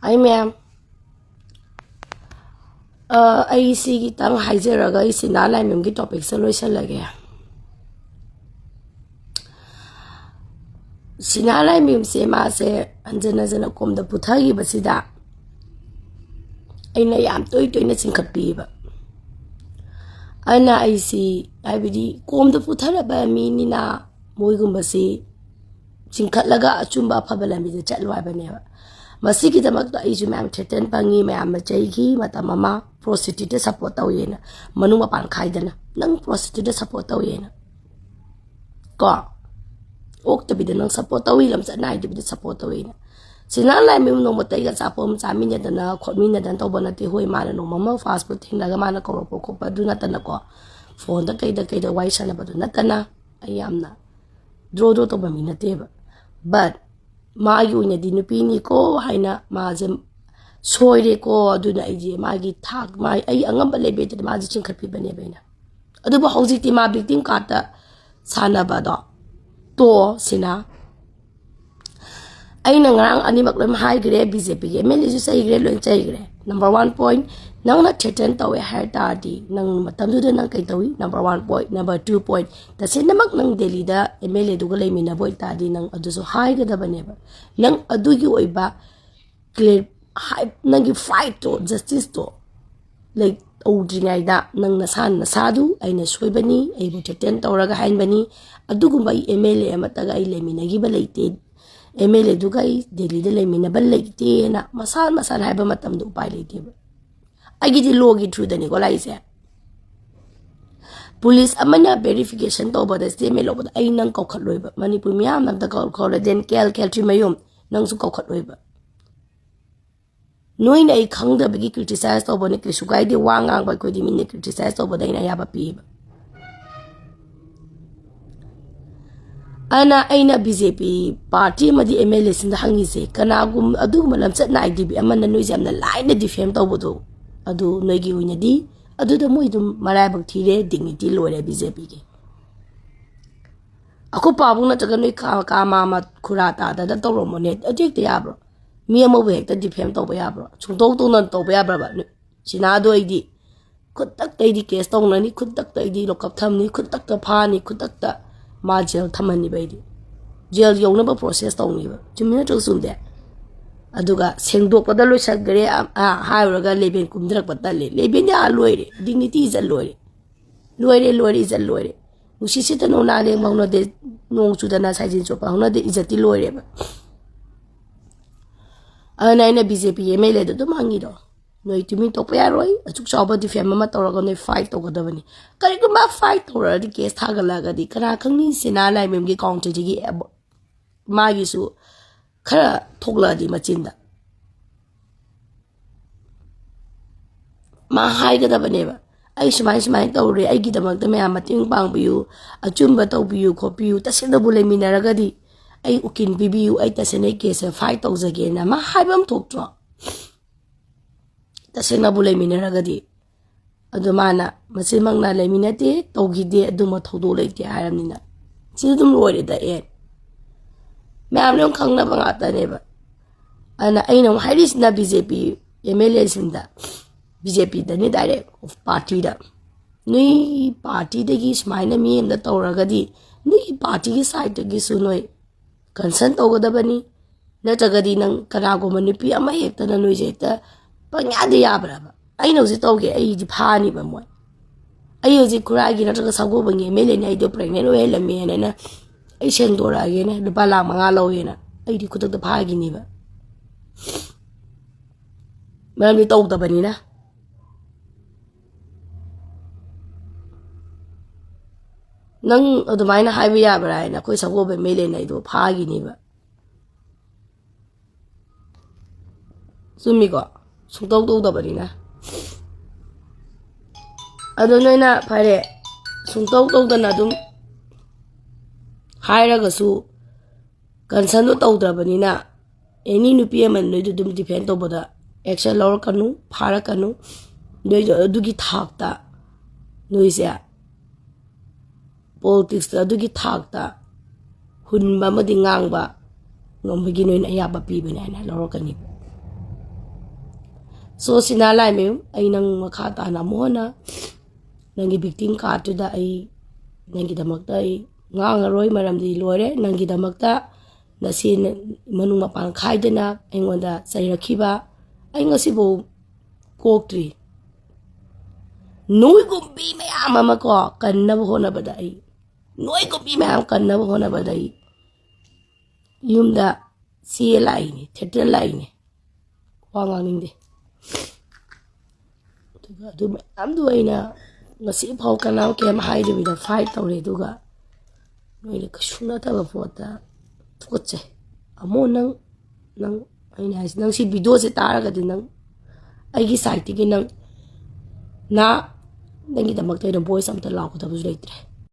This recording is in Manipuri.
I ma'am. I see tang Hwjikse is in all I'm get topics Loisille again. Sina mim se ma se anjana kom the Pota Basida. I know I'm toy to innocent capiba. Ana I see I be kom the Pota by me Nina Moigumbasi. Sinkatlaga achumba pabalami the chatwabaneva. Masiki the Magda Ijumam Tetan Pangi Mam Jaki, Matamama, prostitute support away. Manuma Pan Kaidana, none prostitute support away. Go. Oak to be the non supporter Williams at night to be the supporter away. Sina like me no more take us up on some minute and a minute and Tobanati Hui Man no mamma fast putting like a man a coropo, but do not an go. For the Kate white shana, but Natana, I am not. Draw to Bamina table. But ma yu na dinupini ko haina mazem soire ko do na ije magi thak mai ai angam lebe te ma ji chingkhapi bane bena adu ba hauji ti ma victim kata sana ba do to sina ai na ngang ani mak lam hai gre BJP ge meli ju sai gre lon chai gre number 1 point nang na theten tawe ha ta di nang matam du nang kai tawi number 1 point number 2 point ta sin namak nang Delhi da MLA du ga lemi na boy ta di nang adu so hai ga da bane ba nang adu gi oiba clear hai nang gi fight to justice to like odringai da nang na sadu ai na soi bani ai bu theten tawra ga hain bani adu gum bai MLA amata ga ai lemi na gi ba leite MLA du ga Delhi da lemi na ba leite na masan hai ba matam du pai leite ba I get the logi through the Nicolais. Police amana verification to about the same level. I nang cock loiber. Manipumiam of the call then kel trimayum, nang so cock loiber. Knowing I can't the big criticized over Nick Sugai the Wang by could mean criticized over the Yabra Pib. Ana aina BJP party madi MLS in the Hangise, Kanagum Adumalam set night DB amana noisy and the line the defame to. Adu Nagi Winadi, Adu the Muidum Marabak Tire, dignity lower BJP. Ako Pabuna Tagani Kama Kurata, the Toromonet, a Jake the Yabra. Me a move that defame to Yabra. Chunto to not to Yabra. Sinado ID. Could duck the case stone and he could duck the ID look up Tamni, could duck the pani, could duck the Margel Tamani baby. Jail you never processed only. 2 minutes soon there. Aduga sengdok pada lo sagre hairaga leben kumdrak patale leben ya loire dignity is a loire is a loire usisita no na le mauno de no sudana sajin so pa hono de izati loire ba ana ina BJP MLA do mangi do no itumi to pa roi achuk chawba di fem ma tawra no fight to godabani kari ko ma fight to ra di case thagala ga di kana khangni Sina lai mem gi county gi ma gi su Kara Togla di Machinda Ma Haiga da Baneva. I smile Tori, I get among the Mating Bang Biu, a Jumba Tobiu, Copiu, Tassinabule Minaragadi. I ukin Bibiu, I Tassinake case and 5,000 again, and Ma Haibam talk draw. Tassinabule Minaragadi. Adumana, Masimangna Leminate, Togi de Duma Todo Lake Haramina. Children worried the end. Ma'am no kang na bangata neba. Ana ay nang highest na BJP MLA sinda. BJP da ni direct of party da. Nui party da gi smile na mi da tawraga di. Nui party gi side da gi sunoy. Consent to da bani. Na taga di nang kanago manipi ama hekta na nui jeta. Panya di Yabra ba. Ay no si toge ay di pani ba mo. Ay si kuragi na taga sago bangi MLA na ido pregnant o hela mi na. I send Dora again, the Bala Mangalo in it. I could the pagi never. Well, we told the Banina. None of the minor Heiba Yabra and a quiz of over million I do pagi never. Soon we got some told the Banina. I don't know that pirate. Some told the Nadum. Hairagasu Kansano Taudrabanina. Any new PM and no dum depend over the Excel or canoe, Paracano, no dugi takta, noisia. Politics the dugi takta, Hunbama dingangba, no beginning a Yabra Pibin and a Lorocani. so Sina lai me ai nang makha ta na mo na nangi victim card to da ai nangi damak ta ai nga roi maram di lore nangi damak ta na sin manung mapan khai de na engonda sai rakhiba ai ngasi bo kok tri noi gumbi me ama ko kan na ho na badai noi gumbi me am kan na ho na badai yumda si lai ni theater lai ni wa ngang de tuga du am du aina ngasi phau kan naw kem hai de da fight tawre duga noi le kashuna ta ba pota tukche amo nang aina has nang si video se tara ga de nang ai gi site gi nang na nangi damak tay voice am ta law ko ta bu leitre